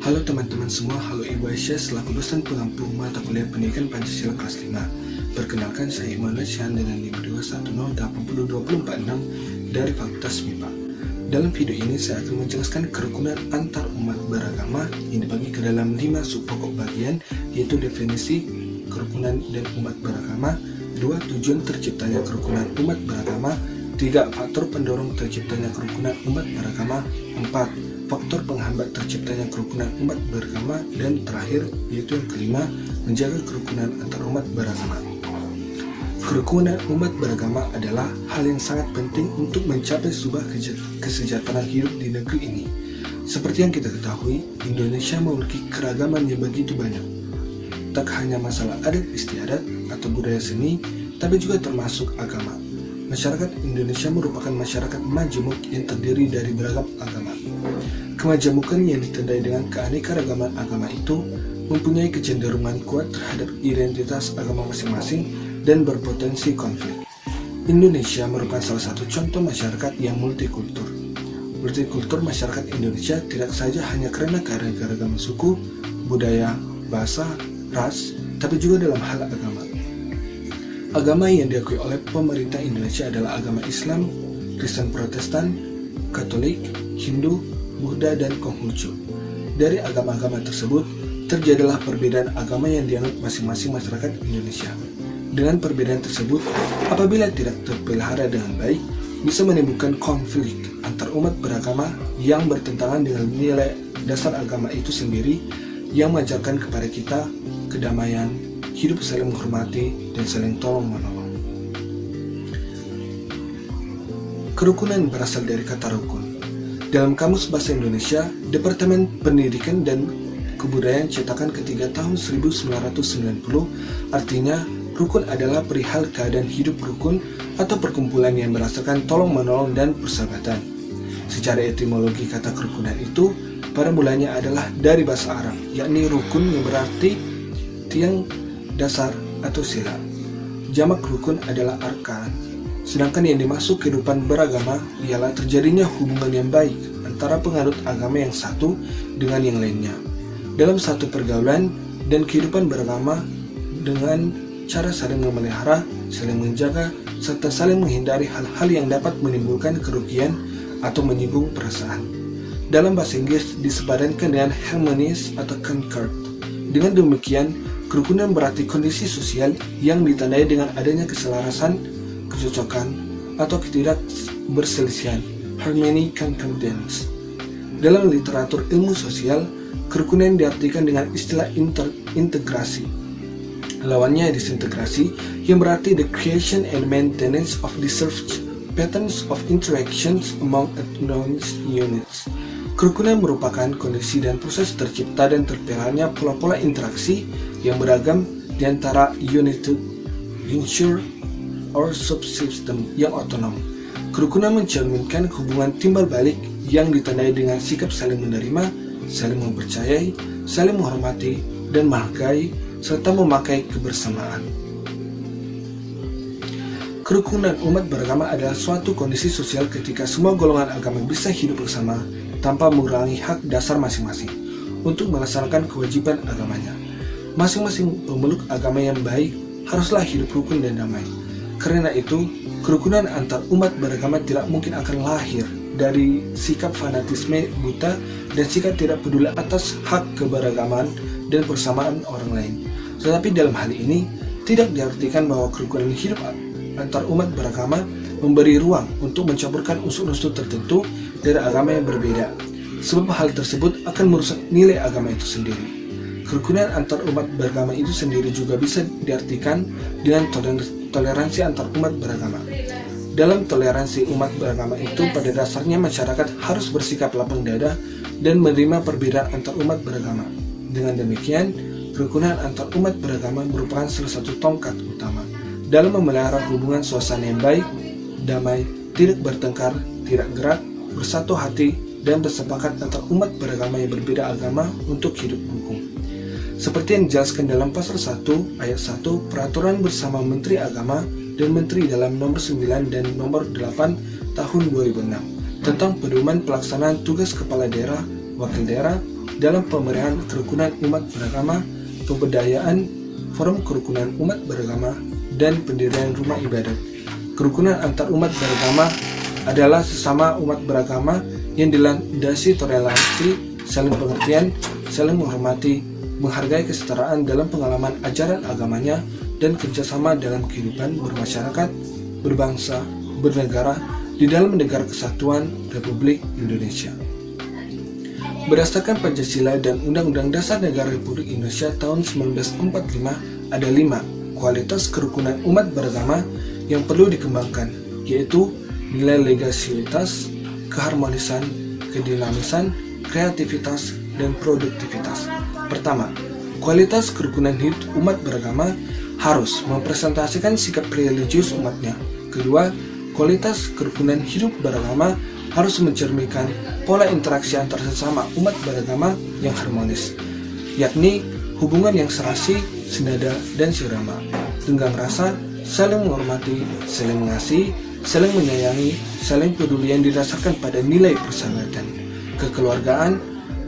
Halo teman-teman semua, halo Ibu Aisyah selaku dosen pengampu mata kuliah pendidikan Pancasila kelas 5. Perkenalkan saya Immanuel Shan dengan NIM 210802446 dari Fakultas MIPA. Dalam video ini saya akan menjelaskan kerukunan antar umat beragama yang dibagi ke dalam 5 sub pokok bagian, yaitu definisi kerukunan dan umat beragama, 2. Tujuan terciptanya kerukunan umat beragama, 3. Faktor pendorong terciptanya kerukunan umat beragama, 4. Faktor penghambat terciptanya kerukunan umat beragama, dan terakhir yaitu yang kelima, menjaga kerukunan antar umat beragama. Kerukunan umat beragama adalah hal yang sangat penting untuk mencapai sebuah kesejahteraan hidup di negeri ini. Seperti yang kita ketahui, Indonesia memiliki keragaman yang begitu banyak. Tak hanya masalah adat istiadat atau budaya seni, tapi juga termasuk agama. Masyarakat Indonesia merupakan masyarakat majemuk yang terdiri dari beragam agama. Kemajemukan yang ditandai dengan keanekaragaman agama itu mempunyai kecenderungan kuat terhadap identitas agama masing-masing dan berpotensi konflik. Indonesia merupakan salah satu contoh masyarakat yang multikultur. Multikultur masyarakat Indonesia tidak saja hanya karena keanekaragaman suku, budaya, bahasa, ras, tapi juga dalam hal agama. Agama yang diakui oleh pemerintah Indonesia adalah agama Islam, Kristen Protestan, Katolik, Hindu, Buddha, dan Konghucu. Dari agama-agama tersebut, terjadilah perbedaan agama yang dianut masing-masing masyarakat Indonesia. Dengan perbedaan tersebut, apabila tidak terpelihara dengan baik, bisa menimbulkan konflik antar umat beragama yang bertentangan dengan nilai dasar agama itu sendiri yang mengajarkan kepada kita kedamaian, hidup saling menghormati, dan saling tolong-menolong. Kerukunan berasal dari kata rukun. Dalam Kamus Bahasa Indonesia, Departemen Pendidikan dan Kebudayaan cetakan ketiga tahun 1990, artinya rukun adalah perihal keadaan hidup rukun atau perkumpulan yang berdasarkan tolong-menolong dan persahabatan. Secara etimologi kata kerukunan itu pada mulanya adalah dari bahasa Arab, yakni rukun yang berarti tiang dasar atau sila. Jamak rukun adalah arkan. Sedangkan yang dimaksud kehidupan beragama ialah terjadinya hubungan yang baik antara penganut agama yang satu dengan yang lainnya dalam satu pergaulan dan kehidupan beragama dengan cara saling memelihara, saling menjaga, serta saling menghindari hal-hal yang dapat menimbulkan kerugian atau menyinggung perasaan. Dalam bahasa Inggris disepadankan dengan harmonious atau concord. Dengan demikian, kerukunan berarti kondisi sosial yang ditandai dengan adanya keselarasan, kecocokan, atau ketidak berselisihan, harmony concordance. Dalam literatur ilmu sosial, kerukunan diartikan dengan istilah integrasi. Lawannya disintegrasi, yang berarti the creation and maintenance of deserved patterns of interactions among autonomous units. Kerukunan merupakan kondisi dan proses tercipta dan terpeliharanya pola-pola interaksi yang beragam di antara unit to ensure or subsystem yang otonom. Kerukunan mencerminkan hubungan timbal balik yang ditandai dengan sikap saling menerima, saling mempercayai, saling menghormati, dan menghargai, serta memakai kebersamaan. Kerukunan umat beragama adalah suatu kondisi sosial ketika semua golongan agama bisa hidup bersama tanpa mengurangi hak dasar masing-masing untuk melaksanakan kewajiban agamanya. Masing-masing pemeluk agama yang baik haruslah hidup rukun dan damai. Karena itu, kerukunan antar umat beragama tidak mungkin akan lahir dari sikap fanatisme buta dan sikap tidak peduli atas hak keberagaman dan persamaan orang lain. Tetapi dalam hal ini, tidak diartikan bahwa kerukunan hidup antar umat beragama memberi ruang untuk mencampurkan unsur-unsur tertentu dari agama yang berbeda, sebab hal tersebut akan merusak nilai agama itu sendiri. Kerukunan antar umat beragama itu sendiri juga bisa diartikan dengan toleransi antar umat beragama. Dalam toleransi umat beragama itu, pada dasarnya masyarakat harus bersikap lapang dada dan menerima perbedaan antar umat beragama. Dengan demikian, kerukunan antar umat beragama merupakan salah satu tongkat utama dalam memelihara hubungan suasana yang baik, damai, tidak bertengkar, tidak gerak, bersatu hati, dan bersepakat antar umat beragama yang berbeda agama untuk hidup rukun. Seperti yang dijelaskan dalam pasal 1 ayat 1 Peraturan Bersama Menteri Agama dan Menteri dalam nomor 9 dan nomor 8 tahun 2006 tentang pedoman pelaksanaan tugas kepala daerah, wakil daerah, dalam pemerahan kerukunan umat beragama, pemberdayaan forum kerukunan umat beragama, dan pendirian rumah ibadat. Kerukunan antar umat beragama adalah sesama umat beragama yang dilandasi toleransi, saling pengertian, saling menghormati, menghargai kesetaraan dalam pengalaman ajaran agamanya, dan kerjasama dalam kehidupan bermasyarakat, berbangsa, bernegara di dalam negara kesatuan Republik Indonesia. Berdasarkan Pancasila dan Undang-Undang Dasar Negara Republik Indonesia tahun 1945, ada 5 kualitas kerukunan umat beragama yang perlu dikembangkan, yaitu nilai legalitas, keharmonisan, kedinamisan, kreativitas, dan produktivitas. Pertama, kualitas kerukunan hidup umat beragama harus mempresentasikan sikap religius umatnya. Kedua, kualitas kerukunan hidup beragama harus mencerminkan pola interaksi antar sesama umat beragama yang harmonis, yakni hubungan yang serasi, senada, dan seirama, tenggang rasa, saling menghormati, saling mengasihi, saling menyayangi, saling peduli yang didasarkan pada nilai persahabatan, kekeluargaan,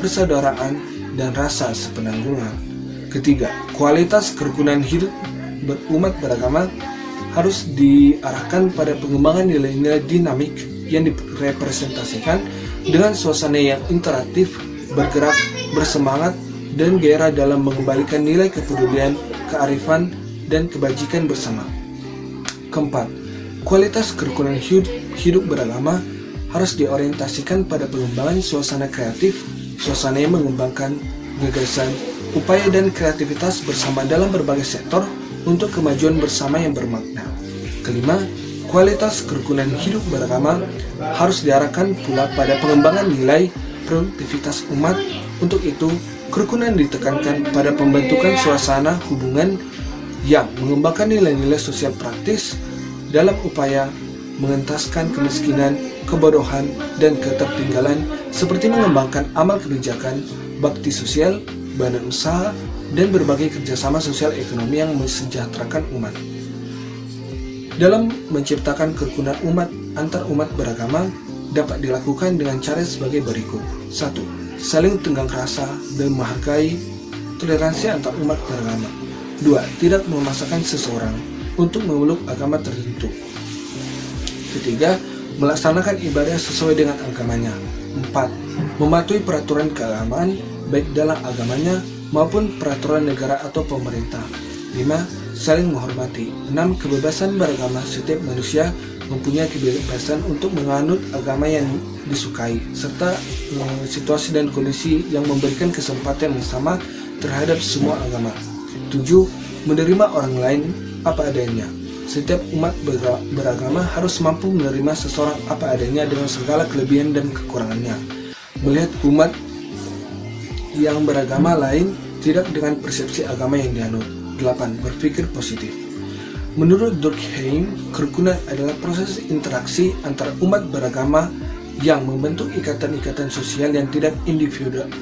persaudaraan, dan rasa sepenanggungan. Ketiga, kualitas kerukunan hidup berumat beragama harus diarahkan pada pengembangan nilai-nilai dinamik yang direpresentasikan dengan suasana yang interaktif, bergerak, bersemangat, dan gairah dalam mengembalikan nilai kepedulian, kearifan, dan kebajikan bersama. Keempat, kualitas kerukunan hidup beragama harus diorientasikan pada pengembangan suasana kreatif, suasana yang mengembangkan gagasan, upaya dan kreativitas bersama dalam berbagai sektor untuk kemajuan bersama yang bermakna. Kelima, kualitas kerukunan hidup beragama harus diarahkan pula pada pengembangan nilai produktivitas umat. Untuk itu, kerukunan ditekankan pada pembentukan suasana hubungan yang mengembangkan nilai-nilai sosial praktis dalam upaya mengentaskan kemiskinan, kebodohan, dan ketertinggalan, seperti mengembangkan amal kebijakan, bakti sosial, badan usaha, dan berbagai kerjasama sosial ekonomi yang mensejahterakan umat. Dalam menciptakan kerukunan umat antar umat beragama dapat dilakukan dengan cara sebagai berikut. 1. Saling tenggang rasa dan menghargai toleransi antar umat beragama. 2. Tidak memaksakan seseorang untuk memeluk agama tertentu. 3. Melaksanakan ibadah sesuai dengan agamanya. 4. Mematuhi peraturan keagamaan baik dalam agamanya maupun peraturan negara atau pemerintah. 5. Saling menghormati. 6. Kebebasan beragama. Setiap manusia mempunyai kebebasan untuk menganut agama yang disukai, serta situasi dan kondisi yang memberikan kesempatan yang sama terhadap semua agama. 7. Menerima orang lain apa adanya. Setiap umat beragama harus mampu menerima seseorang apa adanya dengan segala kelebihan dan kekurangannya. Melihat umat yang beragama lain tidak dengan persepsi agama yang dianut. 8. Berpikir positif. Menurut Durkheim, kerukunan adalah proses interaksi antara umat beragama yang membentuk ikatan-ikatan sosial yang tidak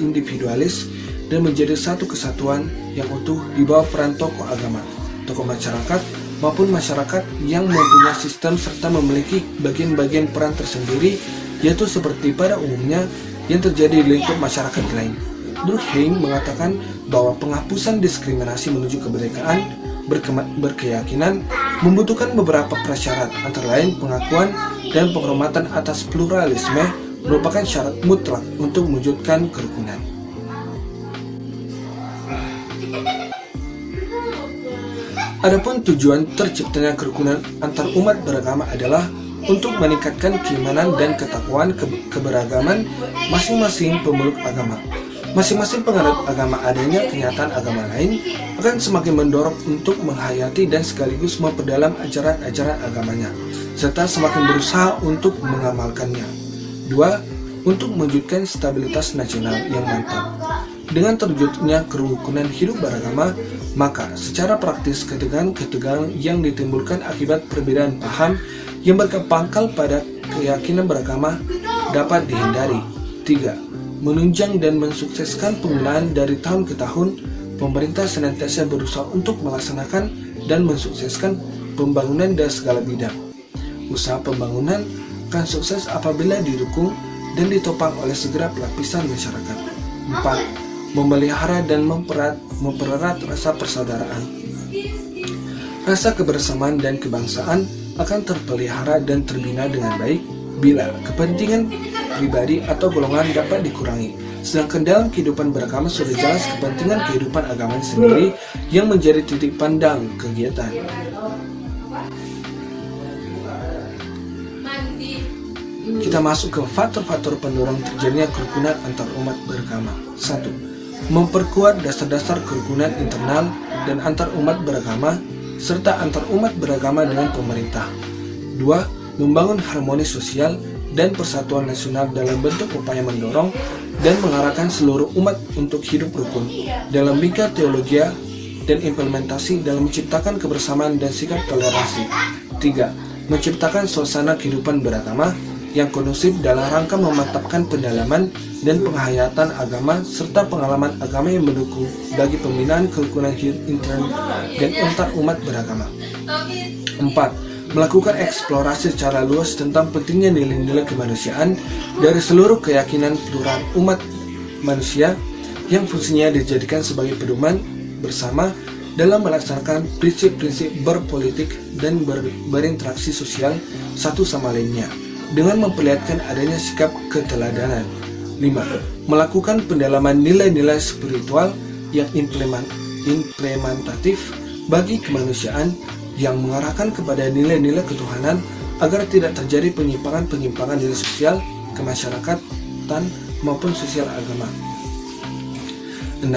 individualis dan menjadi satu kesatuan yang utuh di bawah peran tokoh agama, tokoh masyarakat, maupun masyarakat yang mempunyai sistem serta memiliki bagian-bagian peran tersendiri, yaitu seperti pada umumnya yang terjadi di lingkup masyarakat lain. Durkheim mengatakan bahwa penghapusan diskriminasi menuju kemerdekaan berkeyakinan membutuhkan beberapa prasyarat, antara lain pengakuan dan penghormatan atas pluralisme merupakan syarat mutlak untuk mewujudkan kerukunan. Adapun tujuan terciptanya kerukunan antar umat beragama adalah untuk meningkatkan keimanan dan ketakwaan keberagaman masing-masing pemeluk agama. Masing-masing penganut agama adanya kenyataan agama lain akan semakin mendorong untuk menghayati dan sekaligus memperdalam ajaran-ajaran agamanya, serta semakin berusaha untuk mengamalkannya. 2. Untuk mewujudkan stabilitas nasional yang mantap. Dengan terwujudnya kerukunan hidup beragama, maka secara praktis ketegangan yang ditimbulkan akibat perbedaan paham yang berkepangkal pada keyakinan beragama dapat dihindari. 3. Menunjang dan mensukseskan penggunaan dari tahun ke tahun, pemerintah senantiasa berusaha untuk melaksanakan dan mensukseskan pembangunan dari segala bidang. Usaha pembangunan akan sukses apabila didukung dan ditopang oleh segala lapisan masyarakat. 4. Memelihara dan mempererat rasa persaudaraan. Rasa kebersamaan dan kebangsaan akan terpelihara dan terbina dengan baik bila kepentingan pribadi atau golongan dapat dikurangi. Sedangkan dalam kehidupan beragama sudah jelas kepentingan kehidupan agama sendiri yang menjadi titik pandang kegiatan. Kita masuk ke faktor-faktor pendorong terjadinya kerukunan antar umat beragama. 1. Memperkuat dasar-dasar kerukunan internal dan antar umat beragama serta antar umat beragama dengan pemerintah. 2. Membangun harmoni sosial dan persatuan nasional dalam bentuk upaya mendorong dan mengarahkan seluruh umat untuk hidup rukun dalam bingkai teologi dan implementasi dalam menciptakan kebersamaan dan sikap toleransi. 3. Menciptakan suasana kehidupan beragama yang kondusif dalam rangka memantapkan pendalaman dan penghayatan agama serta pengalaman agama yang mendukung bagi pembinaan kerukunan hidup intern dan antar umat beragama. 4. Melakukan eksplorasi secara luas tentang pentingnya nilai-nilai kemanusiaan dari seluruh keyakinan plural umat manusia yang fungsinya dijadikan sebagai pedoman bersama dalam melaksanakan prinsip-prinsip berpolitik dan berinteraksi sosial satu sama lainnya dengan memperlihatkan adanya sikap keteladanan. 5. Melakukan pendalaman nilai-nilai spiritual yang implementatif bagi kemanusiaan yang mengarahkan kepada nilai-nilai ketuhanan agar tidak terjadi penyimpangan-penyimpangan nilai sosial, kemasyarakatan maupun sosial agama. 6.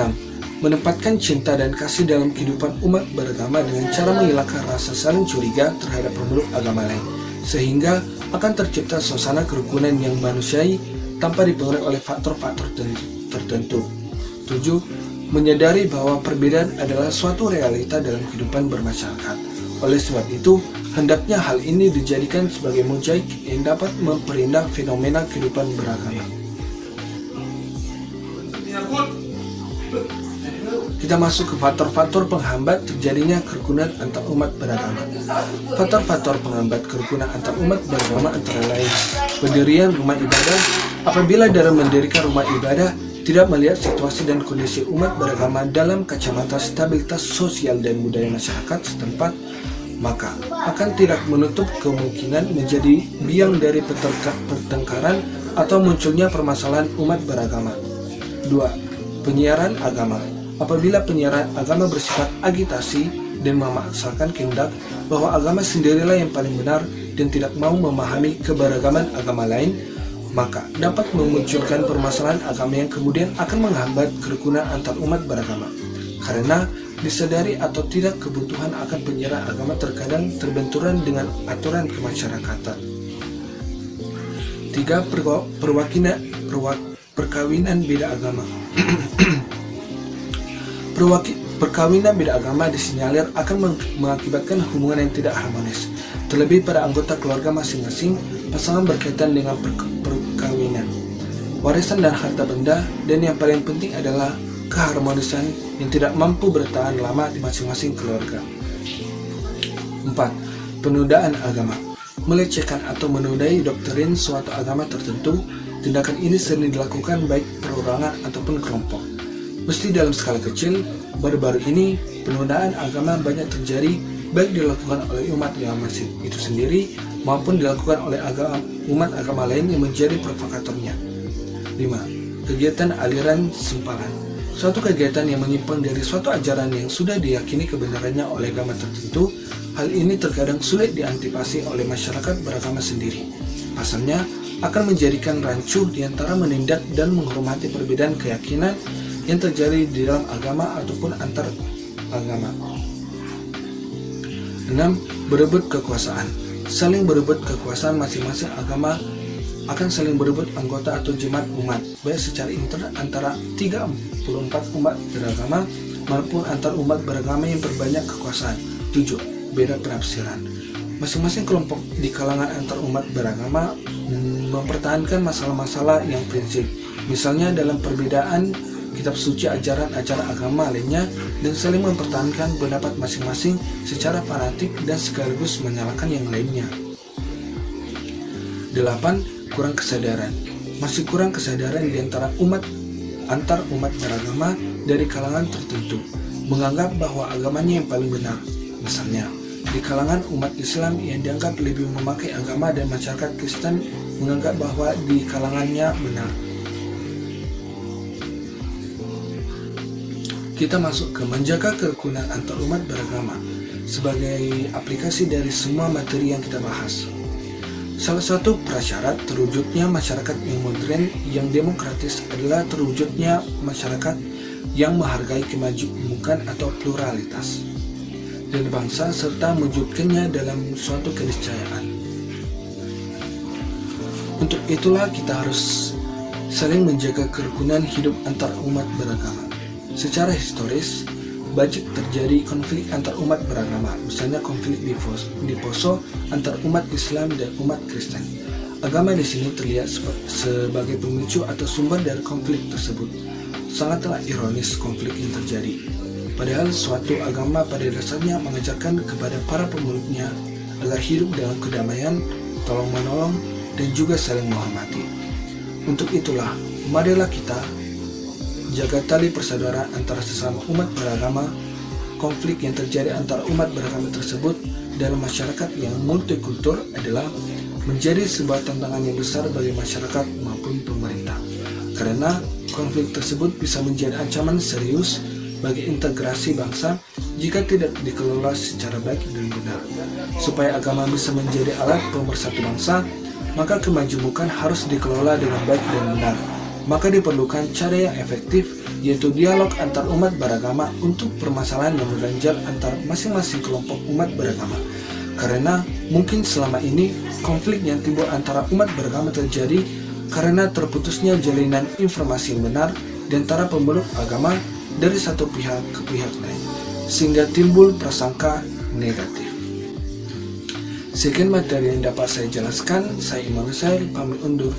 Menempatkan cinta dan kasih dalam kehidupan umat beragama dengan cara menghilangkan rasa saling curiga terhadap pemeluk agama lain, sehingga akan tercipta suasana kerukunan yang manusiawi tanpa dipengaruhi oleh faktor-faktor tertentu. 7. Menyadari bahwa perbedaan adalah suatu realita dalam kehidupan bermasyarakat. Oleh sebab itu, hendaknya hal ini dijadikan sebagai mozaik yang dapat memperindah fenomena kehidupan beragama. Kita masuk ke faktor-faktor penghambat terjadinya kerukunan antar umat beragama. Faktor-faktor penghambat kerukunan antar umat beragama antara lain pendirian rumah ibadah. Apabila dalam mendirikan rumah ibadah tidak melihat situasi dan kondisi umat beragama dalam kacamata stabilitas sosial dan budaya masyarakat setempat, maka akan tidak menutup kemungkinan menjadi biang dari pertengkaran atau munculnya permasalahan umat beragama. 2. Penyiaran agama. Apabila penyiaran agama bersifat agitasi dan memaksakan kehendak bahwa agama sendirilah yang paling benar dan tidak mau memahami keberagaman agama lain, maka dapat memunculkan permasalahan agama yang kemudian akan menghambat kerukunan antar umat beragama. Karena disadari atau tidak kebutuhan akan penyiaran agama terkadang terbenturan dengan aturan kemasyarakatan. 3. Perkawinan beda agama. Perkawinan beda agama disinyalir akan mengakibatkan hubungan yang tidak harmonis, terlebih pada anggota keluarga masing-masing pasangan berkaitan dengan perkawinan, warisan dan harta benda, dan yang paling penting adalah keharmonisan yang tidak mampu bertahan lama di masing-masing keluarga. 4. Penodaan agama. Melecehkan atau menodai doktrin suatu agama tertentu. Tindakan ini sering dilakukan baik perorangan ataupun kelompok. Meski dalam skala kecil, baru-baru ini penodaan agama banyak terjadi baik dilakukan oleh umat agama itu sendiri maupun dilakukan oleh umat agama lain yang menjadi provokatornya. 5. Kegiatan aliran sempalan. Suatu kegiatan yang menyimpang dari suatu ajaran yang sudah diyakini kebenarannya oleh agama tertentu, hal ini terkadang sulit diantisipasi oleh masyarakat beragama sendiri. Pasalnya, akan menjadikan rancu di antara menindak dan menghormati perbedaan keyakinan yang terjadi di dalam agama ataupun antar agama. 6. Berebut kekuasaan. Saling berebut kekuasaan masing-masing agama akan saling berebut anggota atau jemaat umat, baik secara intern antara 34 umat beragama maupun antar umat beragama yang berbanyak kekuasaan. 7. Beda penafsiran. Masing-masing kelompok di kalangan antar umat beragama mempertahankan masalah-masalah yang prinsip, misalnya dalam perbedaan kitab suci ajaran-ajaran agama lainnya, dan saling mempertahankan pendapat masing-masing secara fanatik dan sekaligus menyalahkan yang lainnya. 8. Kurang kesadaran. Masih kurang kesadaran di antara umat antar umat beragama dari kalangan tertentu menganggap bahwa agamanya yang paling benar. Misalnya, di kalangan umat Islam yang dianggap lebih memakai agama dan masyarakat Kristen menganggap bahwa di kalangannya benar. Kita masuk ke menjaga kerukunan antar umat beragama sebagai aplikasi dari semua materi yang kita bahas. Salah satu prasyarat terwujudnya masyarakat yang modern yang demokratis adalah terwujudnya masyarakat yang menghargai kemajemukan atau pluralitas dan bangsa serta mewujudkannya dalam suatu keniscayaan. Untuk itulah kita harus saling menjaga kerukunan hidup antar umat beragama. Secara historis, banyak terjadi konflik antar umat beragama, misalnya konflik di Poso antar umat Islam dan umat Kristen. Agama di sini terlihat sebagai pemicu atau sumber dari konflik tersebut. Sangatlah ironis konflik yang terjadi. Padahal suatu agama pada dasarnya mengajarkan kepada para pemeluknya agar hidup dalam kedamaian, tolong-menolong, dan juga saling menghormati. Untuk itulah, marilah kita jaga tali persaudaraan antara sesama umat beragama. Konflik yang terjadi antara umat beragama tersebut dalam masyarakat yang multikultur adalah menjadi sebuah tantangan yang besar bagi masyarakat maupun pemerintah. Karena konflik tersebut bisa menjadi ancaman serius bagi integrasi bangsa jika tidak dikelola secara baik dan benar. Supaya agama bisa menjadi alat pemersatu bangsa, maka kemajemukan harus dikelola dengan baik dan benar. Maka diperlukan cara yang efektif, yaitu dialog antar umat beragama untuk permasalahan yang mengganjal antar masing-masing kelompok umat beragama. Karena mungkin selama ini konflik yang timbul antara umat beragama terjadi karena terputusnya jalinan informasi yang benar di antara pemeluk agama dari satu pihak ke pihak lain, sehingga timbul prasangka negatif. Sekian materi yang dapat saya jelaskan. Saya Imam Nusair pamit undur.